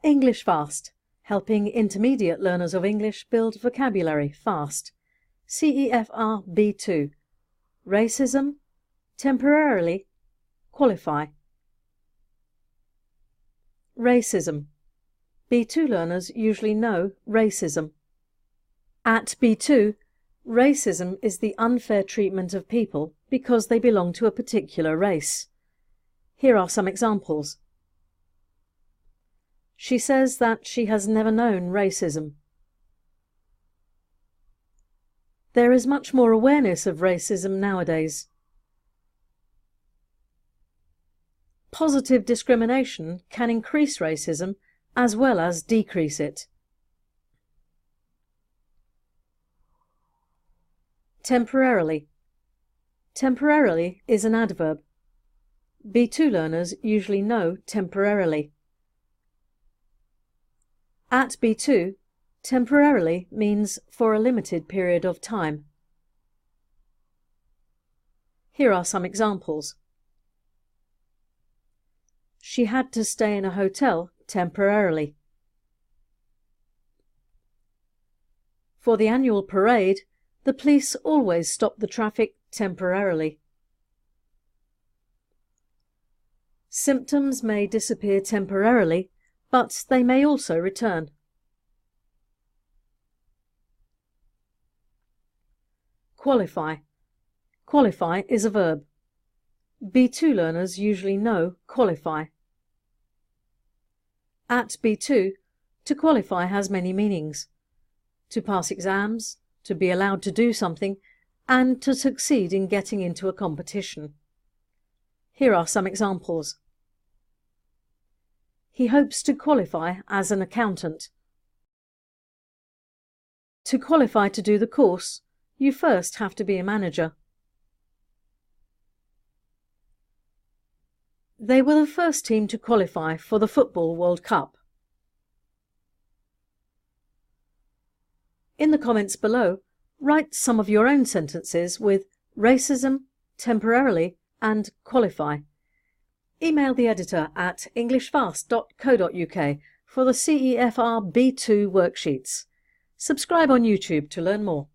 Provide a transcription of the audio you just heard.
English Fast, helping intermediate learners of English build vocabulary fast. CEFR B2. Racism, temporarily, qualify. Racism. B2 learners usually know racism. At B2, racism is the unfair treatment of people because they belong to a particular race. Here are some examples. She says that she has never known racism. There is much more awareness of racism nowadays. Positive discrimination can increase racism as well as decrease it. Temporarily. Temporarily is an adverb. B2 learners usually know temporarily. At B2, temporarily means for a limited period of time. Here are some examples. She had to stay in a hotel temporarily. For the annual parade, the police always stop the traffic temporarily. Symptoms may disappear temporarily, but they may also return. Qualify. Qualify is a verb. B2 learners usually know qualify. At B2, to qualify has many meanings. To pass exams, to be allowed to do something, and to succeed in getting into a competition. Here are some examples. He hopes to qualify as an accountant. To qualify to do the course, you first have to be a manager. They were the first team to qualify for the Football World Cup. In the comments below, write some of your own sentences with racism, temporarily, and qualify. Email the editor at englishfast.co.uk for the CEFR B2 worksheets. Subscribe on YouTube to learn more.